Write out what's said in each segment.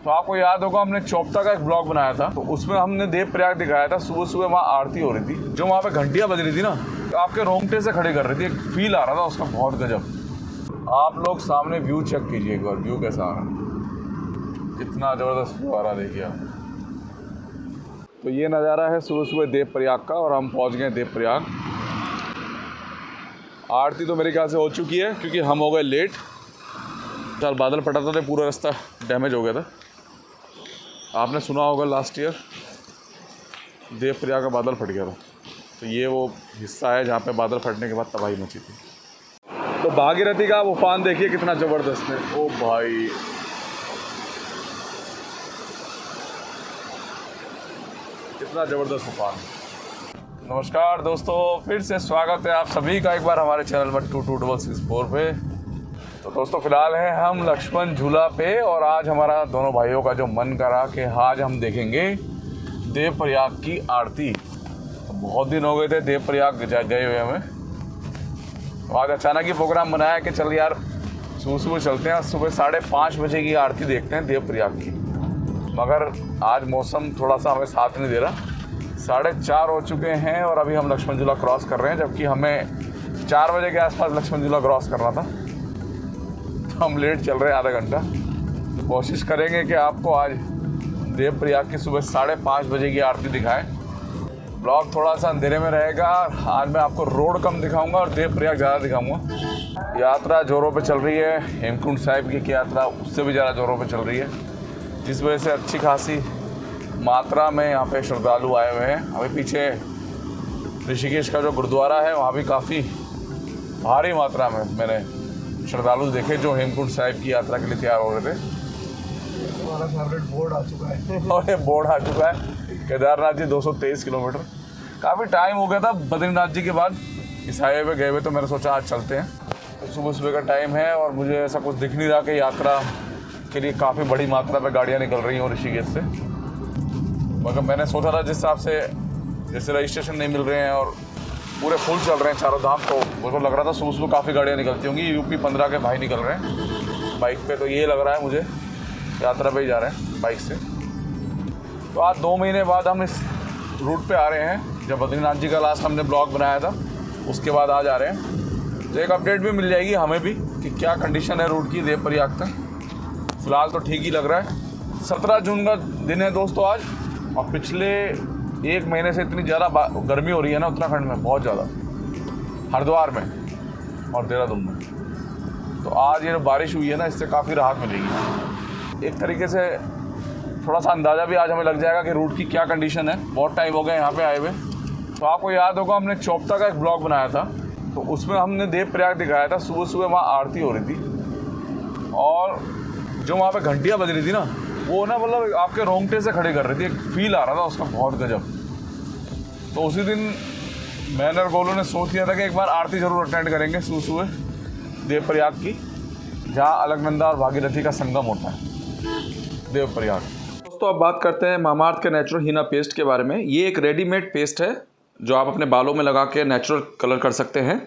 तो आपको याद होगा हमने चोपता का एक ब्लॉग बनाया था, तो उसमें हमने देवप्रयाग दिखाया था। सुबह सुबह वहाँ आरती हो रही थी, जो वहाँ पे घंटियाँ बज रही थी ना, तो आपके रोंगटे से खड़े कर रही थी। एक फील आ रहा था उसका बहुत गजब। आप लोग सामने व्यू चेक कीजिए एक बार, व्यू कैसा आ रहा है, कितना ज़बरदस्त व्यू आ रहा है, देखिए आप। तो ये नज़ारा है सुबह सुबह देवप्रयाग का, और हम पहुँच गए देवप्रयाग। आरती तो मेरे ख्याल से हो चुकी है, क्योंकि हम हो गए लेट। चल बादल फटा था, पूरा रास्ता डैमेज हो गया था। आपने सुना होगा लास्ट ईयर देवप्रयाग का बादल फट गया था, तो ये वो हिस्सा है जहाँ पे बादल फटने के बाद तबाही मची थी। तो भागीरथी का उफान देखिए कितना ज़बरदस्त है। ओ भाई, कितना ज़बरदस्त उफान। नमस्कार दोस्तों, फिर से स्वागत है आप सभी का एक बार हमारे चैनल पर 2264 पे। तो दोस्तों फिलहाल है हम लक्ष्मण झूला पे, और आज हमारा दोनों भाइयों का जो मन करा कि आज हम देखेंगे देवप्रयाग की आरती। तो बहुत दिन हो गए थे देवप्रयाग गए हुए हमें, तो आज अचानक ही प्रोग्राम बनाया कि चल यार सुबह सुबह चलते हैं, सुबह 5:30 बजे की आरती देखते हैं देवप्रयाग की। मगर आज मौसम थोड़ा सा हमें साथ नहीं दे रहा। 4:30 हो चुके हैं और अभी हम लक्ष्मण झूला क्रॉस कर रहे हैं, जबकि हमें 4 बजे के आसपास लक्ष्मण झूला क्रॉस करना था। हम लेट चल रहे हैं आधा घंटा। तो कोशिश करेंगे कि आपको आज देवप्रयाग की सुबह 5:30 बजे की आरती दिखाएं। ब्लॉग थोड़ा सा अंधेरे में रहेगा। आज मैं आपको रोड कम दिखाऊंगा और देवप्रयाग ज़्यादा दिखाऊंगा। यात्रा जोरों पे चल रही है, हेमकुंड साहिब की यात्रा उससे भी ज़्यादा जोरों पे चल रही है, जिस वजह से अच्छी खासी मात्रा में यहाँ पे श्रद्धालु आए हुए हैं। अभी पीछे ऋषिकेश का जो गुरुद्वारा है, वहाँ भी काफ़ी भारी मात्रा में मैंने श्रद्धालु देखे जो हेमकुंड साहिब की यात्रा के लिए तैयार हो रहे थे। हमारा फेवरेट बोर्ड आ चुका है और ये बोर्ड आ चुका है, केदारनाथ जी 223 किलोमीटर। काफ़ी टाइम हो गया था बद्रीनाथ जी के बाद इस हाईवे पे गए हुए, तो मैंने सोचा आज चलते हैं। तो सुबह सुबह का टाइम है और मुझे ऐसा कुछ दिख नहीं रहा कि यात्रा के लिए काफ़ी बड़ी मात्रा में गाड़ियाँ निकल रही हैं ऋषिकेश से। मगर मैंने सोचा था जिस हिसाब से जैसे रजिस्ट्रेशन नहीं मिल रहे हैं और पूरे फुल चल रहे हैं चारों धाम, तो मुझे लग रहा था सुबह सुबह काफ़ी गाड़ियाँ निकलती होंगी। यूपी 15 के भाई निकल रहे हैं बाइक पे, तो ये लग रहा है मुझे यात्रा पे ही जा रहे हैं बाइक से। तो आज 2 महीने बाद हम इस रूट पे आ रहे हैं। जब बद्रीनाथ जी का लास्ट हमने ब्लॉग बनाया था, उसके बाद आज आ रहे हैं। तो एक अपडेट भी मिल जाएगी हमें भी कि क्या कंडीशन है रूट की देवप्रयाग तक। फ़िलहाल तो ठीक ही लग रहा है। 17 जून का दिन है दोस्तों आज, और पिछले 1 महीने से इतनी ज़्यादा गर्मी हो रही है ना उत्तराखंड में, बहुत ज़्यादा, हरिद्वार में और देहरादून में। तो आज ये बारिश हुई है ना, इससे काफ़ी राहत मिलेगी। एक तरीके से थोड़ा सा अंदाज़ा भी आज हमें लग जाएगा कि रूट की क्या कंडीशन है। बहुत टाइम हो गया यहाँ पे आए हुए। तो आपको याद होगा हमने चोपता का एक ब्लॉग बनाया था, तो उसमें हमने देवप्रयाग दिखाया था। सुबह सुबह वहाँ आरती हो रही थी, और जो वहाँ पे घंटियाँ बज रही थी ना, वो ना मतलब आपके रोंगटे से खड़े कर रही थी। एक फील आ रहा था उसका बहुत गजब। तो उसी दिन मैंने और गोलू ने सोच लिया था कि एक बार आरती ज़रूर अटेंड करेंगे सुबह सुबह देवप्रयाग की, जहाँ अलकनंदा और भागीरथी का संगम होता है देवप्रयाग। दोस्तों अब बात करते हैं मामाअर्थ के नेचुरल हीना पेस्ट के बारे में। ये एक रेडीमेड पेस्ट है जो आप अपने बालों में लगा के नेचुरल कलर कर सकते हैं।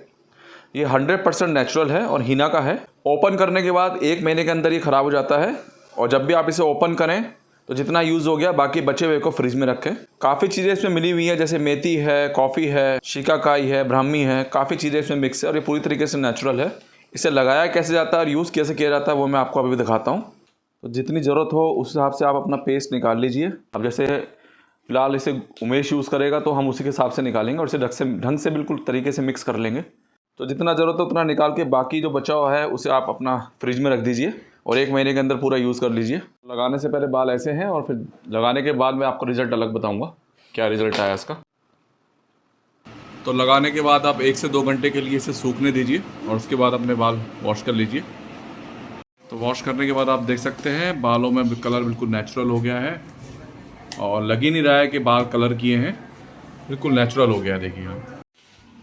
ये 100% नेचुरल है और हीना का है। ओपन करने के बाद 1 महीने के अंदर ये ख़राब हो जाता है, और जब भी आप इसे ओपन करें तो जितना यूज़ हो गया बाकी बचे हुए को फ्रिज में रखें। काफ़ी चीज़ें इसमें मिली हुई हैं, जैसे मेथी है, कॉफ़ी है, शिकाकाई है, ब्राह्मी है, काफ़ी चीज़ें इसमें मिक्स है, और ये पूरी तरीके से नेचुरल है। इसे लगाया कैसे जाता है और यूज़ कैसे किया जाता है वो मैं आपको अभी दिखाता हूँ। तो जितनी ज़रूरत हो उस हिसाब से आप अपना पेस्ट निकाल लीजिए। अब जैसे फ़िलहाल इसे उमेश यूज़ करेगा तो हम उसी के हिसाब से निकालेंगे, और इसे ढंग से बिल्कुल तरीके से मिक्स कर लेंगे। तो जितना ज़रूरत है उतना निकाल के बाकी जो बचा हुआ है उसे आप अपना फ्रिज में रख दीजिए, और 1 महीने के अंदर पूरा यूज़ कर लीजिए। लगाने से पहले बाल ऐसे हैं, और फिर लगाने के बाद मैं आपको रिज़ल्ट अलग बताऊंगा क्या रिज़ल्ट आया इसका। तो लगाने के बाद आप 1 से 2 घंटे के लिए इसे सूखने दीजिए, और उसके बाद अपने बाल वॉश कर लीजिए। तो वॉश करने के बाद आप देख सकते हैं बालों में कलर बिल्कुल नेचुरल हो गया है, और लग ही नहीं रहा है कि बाल कलर किए हैं, बिल्कुल नेचुरल हो गया है, देखिए आप।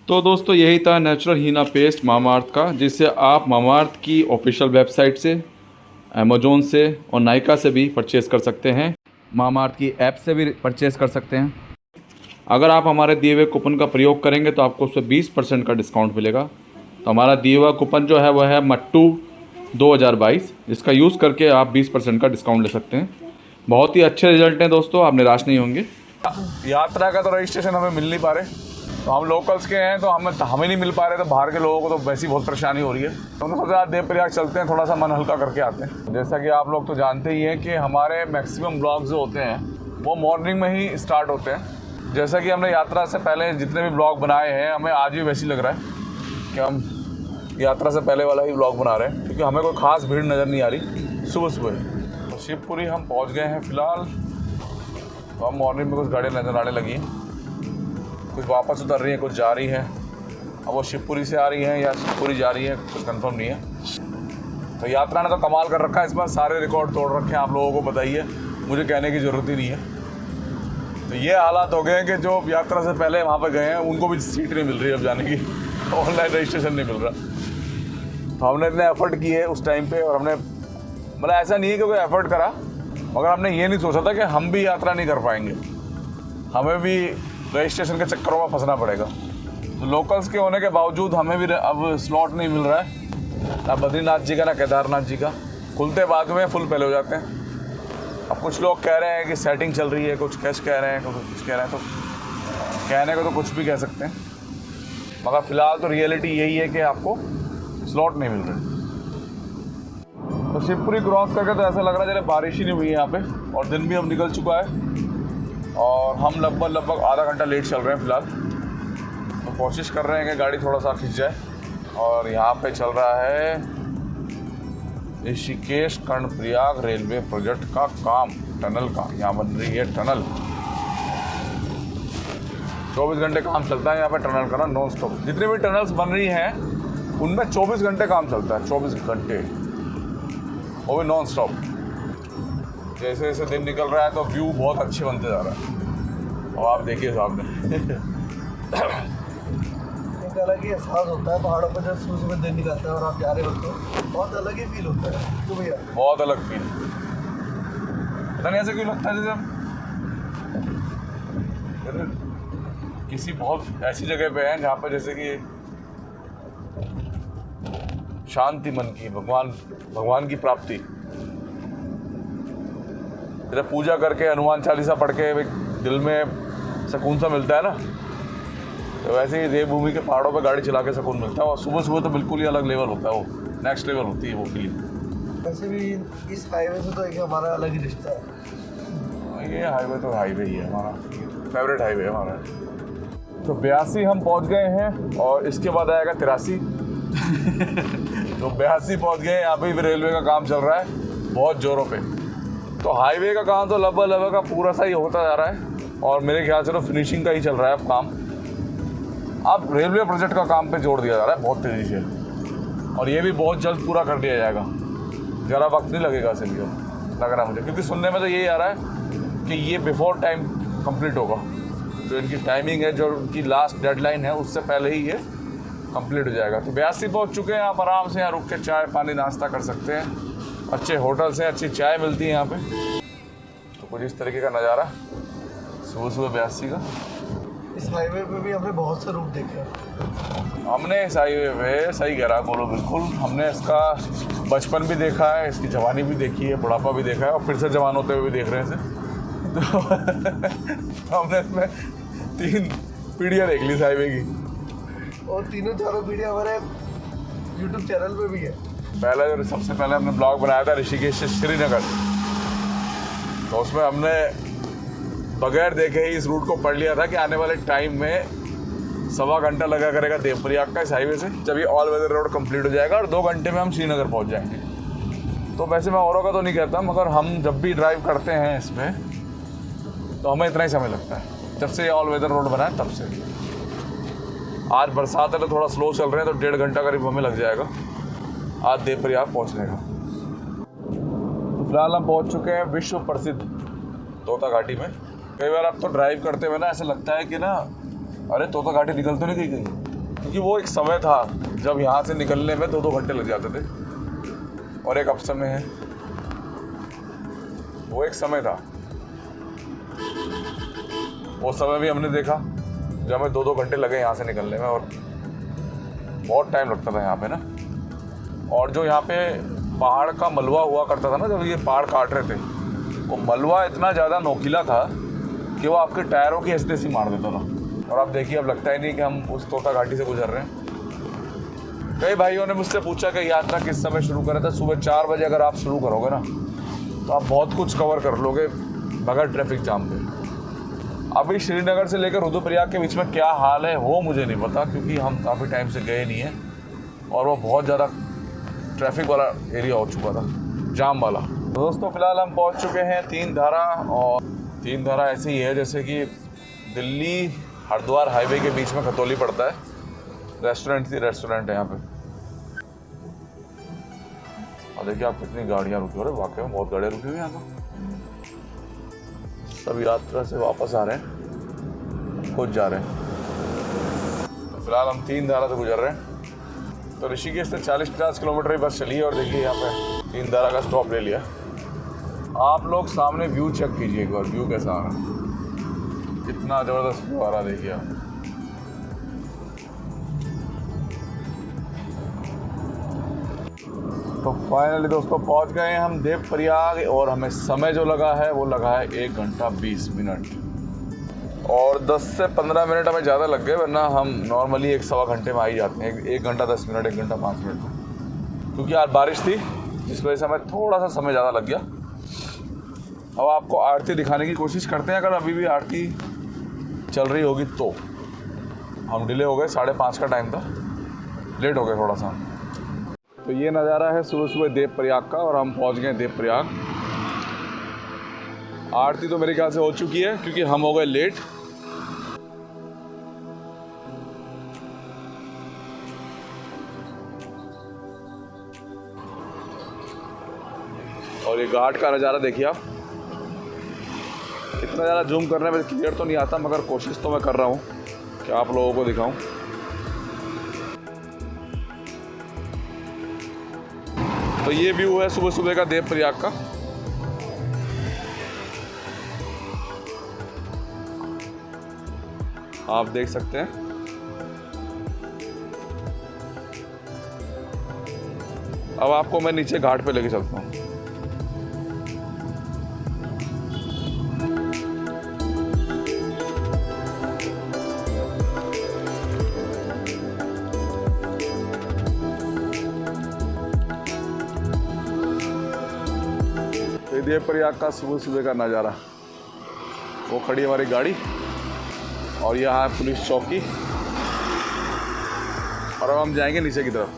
तो दोस्तों यही था नेचुरल हीना पेस्ट मामाअर्थ का, जिससे आप मामाअर्थ की ऑफिशियल वेबसाइट से, अमेज़ॉन से और नायका से भी परचेज़ कर सकते हैं। मामाअर्थ की ऐप से भी परचेज़ कर सकते हैं। अगर आप हमारे दिए हुए कूपन का प्रयोग करेंगे तो आपको उस पर 20% का डिस्काउंट मिलेगा। तो हमारा दिया हुआ कूपन जो है वह है मट्टू 2022, इसका यूज़ करके आप 20% का डिस्काउंट ले सकते हैं। बहुत ही अच्छे रिजल्ट हैं दोस्तों, आप निराश नहीं होंगे। यात्रा का तो रजिस्ट्रेशन हमें मिल नहीं पा रहे, तो हम लोकल्स के हैं तो हमें नहीं मिल पा रहे, तो बाहर के लोगों को तो वैसे ही बहुत परेशानी हो रही है। तो हमने सोचा देवप्रयाग चलते हैं, थोड़ा सा मन हल्का करके आते हैं। जैसा कि आप लोग तो जानते ही हैं कि हमारे मैक्सिमम ब्लॉग्स जो होते हैं वो मॉर्निंग में ही स्टार्ट होते हैं। जैसा कि हमने यात्रा से पहले जितने भी ब्लॉग बनाए हैं, हमें आज भी वैसे ही लग रहा है कि हम यात्रा से पहले वाला ही ब्लॉग बना रहे हैं, क्योंकि हमें कोई खास भीड़ नज़र नहीं आ रही सुबह सुबह। तो शिवपुरी हम पहुँच गए हैं फ़िलहाल। तो हम मॉर्निंग में कुछ गाड़ियाँ नज़र आने लगी हैं, कुछ वापस उतर रही हैं, कुछ जा रही हैं। अब वो शिवपुरी से आ रही हैं या शिवपुरी जा रही हैं, कुछ कंफर्म नहीं है। तो यात्रा ने तो कमाल कर रखा है, इस बार सारे रिकॉर्ड तोड़ रखे हैं, आप लोगों को बताइए, मुझे कहने की ज़रूरत ही नहीं है। तो ये हालात हो गए हैं कि जो यात्रा से पहले वहाँ पर गए हैं उनको भी सीट नहीं मिल रही अब जाने की, ऑनलाइन रजिस्ट्रेशन नहीं मिल रहा। तो हमने इतने एफर्ट किए उस टाइम पे, और हमने मतलब ऐसा नहीं है कि कोई एफर्ट करा, मगर हमने ये नहीं सोचा था कि हम भी यात्रा नहीं कर पाएंगे, हमें भी रजिस्ट्रेशन के चक्करों में फंसना पड़ेगा। तो लोकल्स के होने के बावजूद हमें भी अब स्लॉट नहीं मिल रहा है, ना बद्रीनाथ जी का ना केदारनाथ जी का। खुलते बाद में फुल पहले हो जाते हैं। अब कुछ लोग कह रहे हैं कि सेटिंग चल रही है, कुछ कैश कह रहे हैं, कुछ कह रहे हैं, तो कहने को तो कुछ भी कह सकते हैं, मगर फ़िलहाल तो रियलिटी यही है कि आपको स्लॉट नहीं मिल रहे। तो शिवपुरी क्रॉस करके तो ऐसा लग रहा है जैसे बारिश ही नहीं हुई है यहाँ पे, और दिन भी अब निकल चुका है, और हम लगभग आधा घंटा लेट चल रहे हैं फ़िलहाल। तो कोशिश कर रहे हैं कि गाड़ी थोड़ा सा खिंच जाए। और यहाँ पे चल रहा है ऋषिकेश कर्णप्रयाग रेलवे प्रोजेक्ट का काम, टनल का। यहाँ बन रही है टनल, 24 घंटे काम चलता है यहाँ पे टनल का ना, नॉन स्टॉप। जितनी भी टनल्स बन रही हैं उनमें 24 घंटे काम चलता है, 24 घंटे, वो भी नॉन स्टॉप। जैसे जैसे दिन निकल रहा है तो व्यू बहुत अच्छे बनते जा रहा है, और आप देखिए सामने एक अलग ही एहसास होता है पहाड़ों पर जब सुबह सुबह दिन निकलता है और आप जा रहे होते हो, बहुत अलग ही फील होता है। तो भैया बहुत अलग फील, पता नहीं ऐसे क्यों लगता है जैसे किसी बहुत ऐसी जगह पे हैं जहाँ पर जैसे कि शांति मन की, भगवान की प्राप्ति। जैसे पूजा करके हनुमान चालीसा पढ़ के दिल में सुकून सा मिलता है ना, तो वैसे ही देवभूमि के पहाड़ों पे गाड़ी चला के सुकून मिलता है। और सुबह सुबह तो बिल्कुल ही अलग लेवल होता है, वो नेक्स्ट लेवल होती है वो फीलिंग। वैसे भी इस हाईवे से तो एक हमारा अलग ही रिश्ता है। ये हाईवे तो हाईवे ही है, हमारा फेवरेट हाईवे है हमारा। तो 82 हम पहुंच गए हैं, और इसके बाद आएगा 83। तो 82 पहुंच गए, यहाँ पे भी रेलवे का काम चल रहा है बहुत ज़ोरों पे। तो हाईवे का काम तो लगभग का पूरा सा ही होता जा रहा है, और मेरे ख्याल से तो फिनिशिंग का ही चल रहा है अब काम। अब रेलवे प्रोजेक्ट का काम पे जोड़ दिया जा रहा है बहुत तेज़ी से, और ये भी बहुत जल्द पूरा कर दिया जाएगा, ज़रा वक्त नहीं लगेगा इसे लिए, लग रहा है मुझे, क्योंकि सुनने में तो यही आ रहा है कि ये बिफोर टाइम कंप्लीट होगा। तो इनकी टाइमिंग है, जो उनकी लास्ट डेडलाइन है उससे पहले ही ये कंप्लीट हो जाएगा। तो 82 पहुँच चुके हैं, आप आराम से यहाँ रुक के चाय पानी नाश्ता कर सकते हैं। अच्छे होटल्स हैं, अच्छी चाय मिलती है यहाँ पे। तो कुछ इस तरीके का नज़ारा सुबह सुबह 82 का। इस हाईवे पे भी हमने बहुत से रूप देखे हैं। हमने इस हाईवे पे, सही कह रहा बोलो बिल्कुल, हमने इसका बचपन भी देखा है, इसकी जवानी भी देखी है, बुढ़ापा भी देखा है, और फिर से जवान होते हुए भी देख रहे हैं इसे। तो हमने इसमें 3 पीढ़ियाँ देख ली इस हाईवे की, और तीनों चारों पीढ़ियाँ हमारे यूट्यूब चैनल पे भी है। पहले जो सबसे पहले हमने ब्लॉग बनाया था ऋषिकेश से श्रीनगर, तो उसमें हमने बगैर देखे ही इस रूट को पढ़ लिया था कि आने वाले टाइम में 1.25 घंटा लगा करेगा देवप्रयाग का इस हाईवे से, जब ये ऑल वेदर रोड कंप्लीट हो जाएगा, और 2 घंटे में हम श्रीनगर पहुंच जाएंगे। तो वैसे मैं औरों का तो नहीं कहता, मगर हम जब भी ड्राइव करते हैं इसमें तो हमें इतना ही समय लगता है, जब से ये ऑल वेदर रोड बना है तब से। आज बरसात है तो थोड़ा स्लो चल रहे हैं, तो 1.5 घंटा करीब हमें लग जाएगा आज देवप्रयाग पहुँचने का। तो फिलहाल हम पहुँच चुके हैं विश्व प्रसिद्ध तोता घाटी में। कई बार अब तो ड्राइव करते हुए ना ऐसा लगता है कि ना, अरे तोता घाटी निकल तो नहीं गई कहीं, क्योंकि वो एक समय था जब यहाँ से निकलने में 2-2 घंटे लग जाते थे, और एक अब समय है, वो एक समय था। वो समय भी हमने देखा जब हमें 2-2 घंटे लगे यहाँ से निकलने में, और बहुत टाइम लगता था यहाँ पे ना। और जो यहाँ पे पहाड़ का मलबा हुआ करता था ना, जब ये पहाड़ काट रहे थे, वो मलबा इतना ज़्यादा नोकीला था कि वो आपके टायरों की हंसते सी मार देता था। और आप देखिए, अब लगता ही नहीं कि हम उस तोता घाटी से गुजर रहे हैं। कई भाइयों ने मुझसे पूछा कि यात्रा किस समय शुरू करें, तो सुबह 4 बजे अगर आप शुरू करोगे ना तो आप बहुत कुछ कवर कर लोगे बगैर ट्रैफिक जाम के। अभी श्रीनगर से लेकर रुद्रप्रयाग के बीच में क्या हाल है वो मुझे नहीं पता, क्योंकि हम काफ़ी टाइम से गए नहीं हैं और वो बहुत ज़्यादा ट्रैफिक वाला एरिया हो चुका था, जाम वाला। दोस्तों फिलहाल हम पहुंच चुके हैं तीन धारा, और तीन धारा ऐसे ही है जैसे कि दिल्ली हरिद्वार हाईवे के बीच में खतौली पड़ता है। रेस्टोरेंट है यहाँ पे। और देखिए आप कितनी गाड़ियाँ रुकी हो रही, वाकई में बहुत गाड़ियाँ रुकी हुई हैं यहाँ तो। सब यात्रा से वापस आ रहे हैं, खुद जा रहे हैं। तो फिलहाल हम तीन धारा से गुजर रहे हैं। तो ऋषिकेश से 40-50 किलोमीटर ही बस चली है, और देखिए यहाँ पे तीन धारा का स्टॉप ले लिया। आप लोग सामने व्यू चेक कीजिए एक बार, व्यू कैसा आ रहा है, कितना ज़बरदस्त व्यू आ रहा है, देखिए आप। तो फाइनली दोस्तों पहुंच गए हैं हम देवप्रयाग, और हमें समय जो लगा है वो लगा है 1 घंटा 20 मिनट, और 10 से 15 मिनट हमें ज़्यादा लग गए, वरना हम नॉर्मली 1-1.25 घंटे में आ ही जाते हैं। 1 घंटा 10 मिनट, 1 घंटा 5 मिनट, क्योंकि आज बारिश थी जिस वजह से हमें थोड़ा सा समय ज़्यादा लग गया। अब आपको आरती दिखाने की कोशिश करते हैं, अगर अभी भी आरती चल रही होगी तो। हम डिले हो गए, 5:30 का टाइम था, लेट हो गए थोड़ा सा। तो ये नज़ारा है सुबह सुबह देवप्रयाग का, और हम पहुंच गए देवप्रयाग। आरती तो मेरे ख्याल से हो चुकी है, क्योंकि हम हो गए लेट। और ये घाट का नज़ारा देखिए आप। इतना ज़्यादा जूम करने में क्लियर तो नहीं आता, मगर कोशिश तो मैं कर रहा हूँ कि आप लोगों को दिखाऊं। तो ये व्यू है सुबह सुबह का देवप्रयाग का। आप देख सकते हैं। अब आपको मैं नीचे घाट पे लेके चलता हूँ। देवप्रयाग का सुबह सुबह का नज़ारा। वो खड़ी हमारी गाड़ी, और यहाँ है पुलिस चौकी, और अब हम जाएंगे नीचे की तरफ।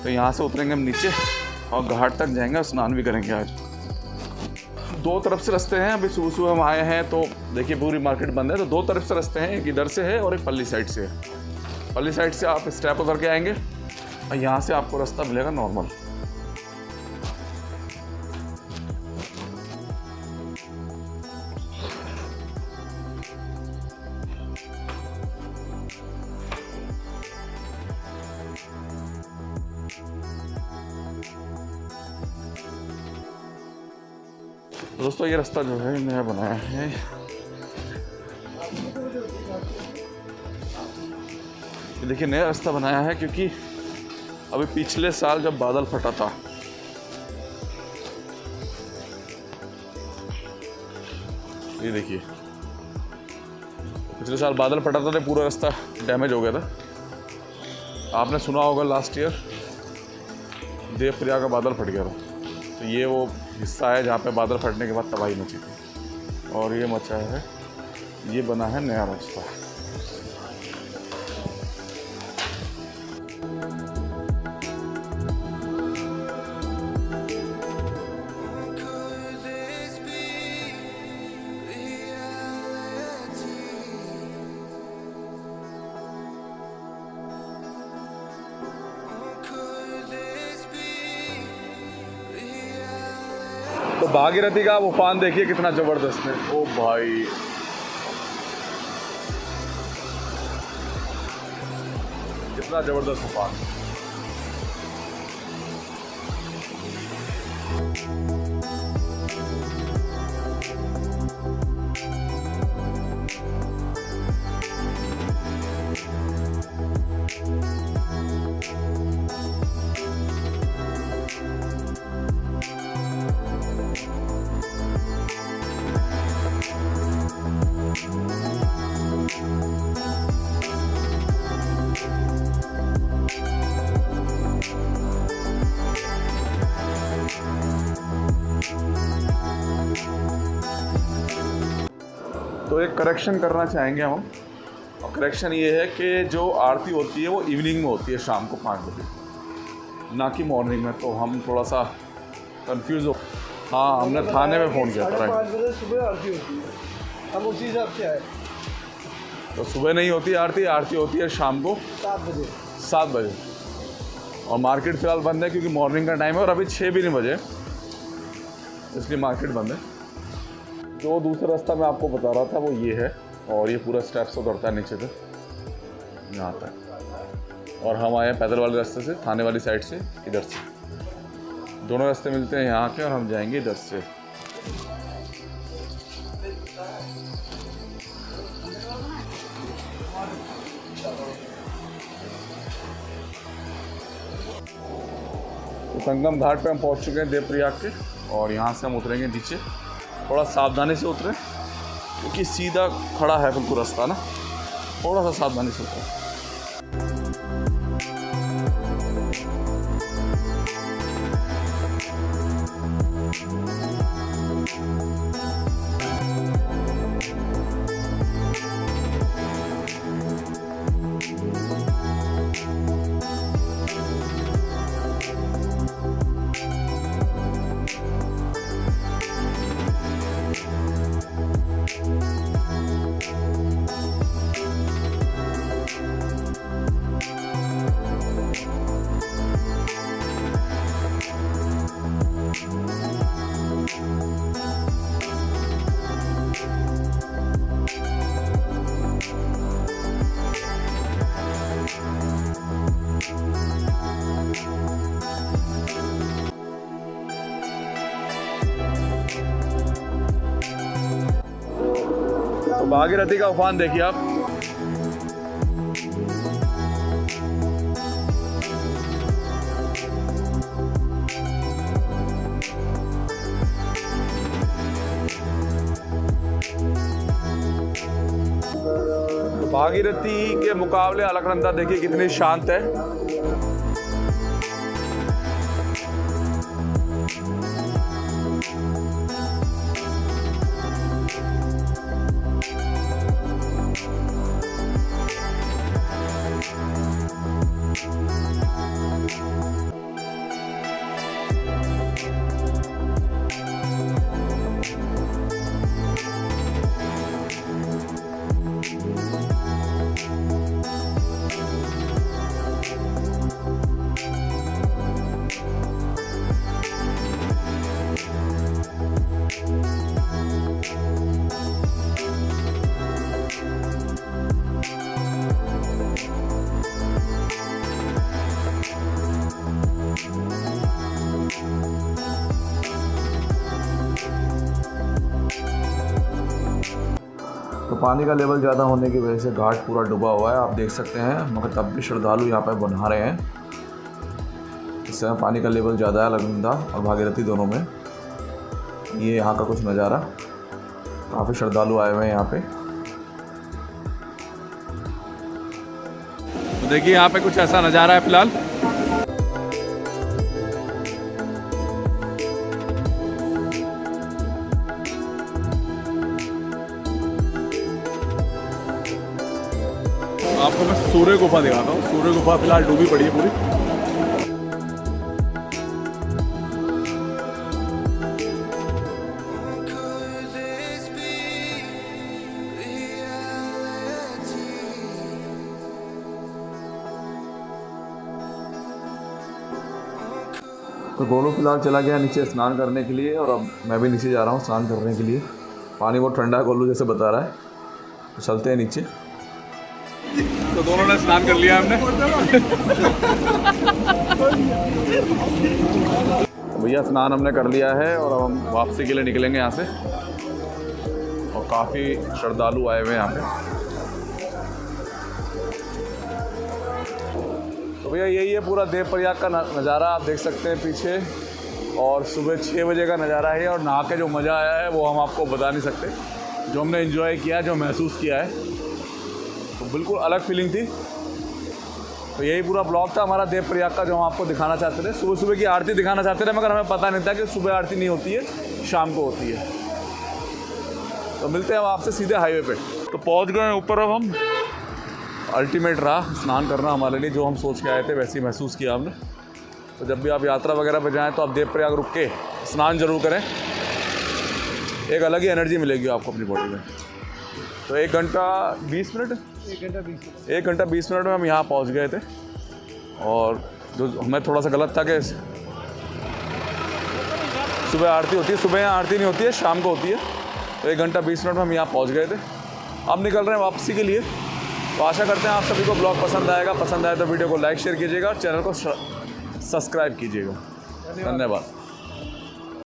तो यहाँ से उतरेंगे हम नीचे और घाट तक जाएंगे और स्नान भी करेंगे। आज 2 तरफ से रास्ते हैं। अभी सुबह सुबह हम आए हैं तो देखिए पूरी मार्केट बंद है, तो 2 तरफ से रास्ते हैं, एक इधर से है और एक पल्ली साइड से है। पल्ली साइड से आप स्टेप उतर के आएंगे और यहाँ से आपको रास्ता मिलेगा नॉर्मल। दोस्तों ये रास्ता जो है नया बनाया है। देखिए नया रास्ता बनाया है, क्योंकि अभी पिछले साल जब बादल फटा था, ये देखिए पिछले साल बादल फटा था तो पूरा रास्ता डैमेज हो गया था। आपने सुना होगा लास्ट ईयर देवप्रयाग का बादल फट गया था। तो ये वो हिस्सा है जहाँ पे बादल फटने के बाद तबाही मची थी, और ये मचा है, ये बना है नया रास्ता। तो भागीरथी का उफान देखिए कितना जबरदस्त है। ओ भाई कितना जबरदस्त उफान। तो एक करेक्शन करना चाहेंगे हम, और करेक्शन ये है कि जो आरती होती है वो इवनिंग में होती है, शाम को 5 बजे, ना कि मॉर्निंग में। तो हम थोड़ा सा कंफ्यूज हो। हाँ, हमने थाने में फ़ोन किया था। 5 बजे सुबह आरती होती है, हम उसी हिसाब से आए। तो सुबह नहीं होती आरती, आरती होती है शाम को 7 बजे। और मार्केट फ़िलहाल बंद है क्योंकि मॉर्निंग का टाइम है और अभी 6 भी नहीं बजे, इसलिए मार्केट बंद है। जो दूसरा रास्ता मैं आपको बता रहा था वो ये है, और ये पूरा स्टेप्स उतरता है नीचे तक, यहाँ तक। और हम आए पैदल वाले रास्ते से, थाने वाली साइड से, इधर से। दोनों रास्ते मिलते हैं यहाँ के, और हम जाएंगे इधर से। तो संगम घाट पे हम पहुँच चुके हैं देवप्रयाग के, और यहाँ से हम उतरेंगे नीचे। थोड़ा सावधानी से उतरें क्योंकि सीधा खड़ा है बिल्कुल रास्ता ना, थोड़ा सा सावधानी से उतरें। तो भागीरथी का उफान देखिए आप। तो भागीरथी के मुकाबले अलकनंदा देखिए कितनी शांत है। तो पानी का लेवल ज़्यादा होने की वजह से घाट पूरा डूबा हुआ है, आप देख सकते हैं, मगर तब भी श्रद्धालु यहाँ पर बना रहे हैं। इस समय पानी का लेवल ज़्यादा है अलकनंदा और भागीरथी दोनों में। ये यहाँ का कुछ नज़ारा, काफ़ी श्रद्धालु आए हुए हैं यहाँ पे। तो देखिए यहाँ पे कुछ ऐसा नज़ारा है फिलहाल। आपको मैं सूर्य गुफा दिखाता हूँ। सूर्य गुफा फिलहाल डूबी पड़ी है पूरी। तो गोलू फिलहाल चला गया नीचे स्नान करने के लिए, और अब मैं भी नीचे जा रहा हूँ स्नान करने के लिए। पानी बहुत ठंडा है, गोलू जैसे बता रहा है। तो चलते हैं नीचे। तो दोनों ने स्नान कर लिया हमने। भैया स्नान हमने कर लिया है, और अब हम वापसी के लिए निकलेंगे यहाँ से। और काफ़ी श्रद्धालु आए हुए हैं यहाँ पे। तो भैया यही है पूरा देवप्रयाग का नज़ारा, आप देख सकते हैं पीछे। और सुबह 6 बजे का नज़ारा है, और नहा के जो मज़ा आया है वो हम आपको बता नहीं सकते। जो हमने एंजॉय किया है, जो महसूस किया है, तो बिल्कुल अलग फीलिंग थी। तो यही पूरा ब्लॉग था हमारा देवप्रयाग का, जो हम आपको दिखाना चाहते थे। सुबह सुबह की आरती दिखाना चाहते थे, मगर हमें पता नहीं था कि सुबह आरती नहीं होती है, शाम को होती है। तो मिलते हैं हम आपसे सीधे हाईवे पे। तो पहुंच गए हैं ऊपर। अब हम अल्टीमेट रहा स्नान करना हमारे लिए, जो हम सोच के आए थे वैसे ही महसूस किया हमने। तो जब भी आप यात्रा वगैरह पे जाएं तो आप देवप्रयाग रुक के स्नान जरूर करें, एक अलग ही एनर्जी मिलेगी आपको अपनी बॉडी में। तो 1 घंटा 20 मिनट 1 घंटा 20 मिनट में हम यहाँ पहुँच गए थे। और जो हमें थोड़ा सा गलत था कि सुबह आरती होती है, सुबह यहाँ आरती नहीं होती है, शाम को होती है। तो 1 घंटा 20 मिनट में हम यहाँ पहुँच गए थे। अब निकल रहे हैं वापसी के लिए। तो आशा करते हैं आप सभी को ब्लॉग पसंद आएगा। पसंद आए तो वीडियो को लाइक शेयर कीजिएगा और चैनल को सब्सक्राइब कीजिएगा। धन्यवाद।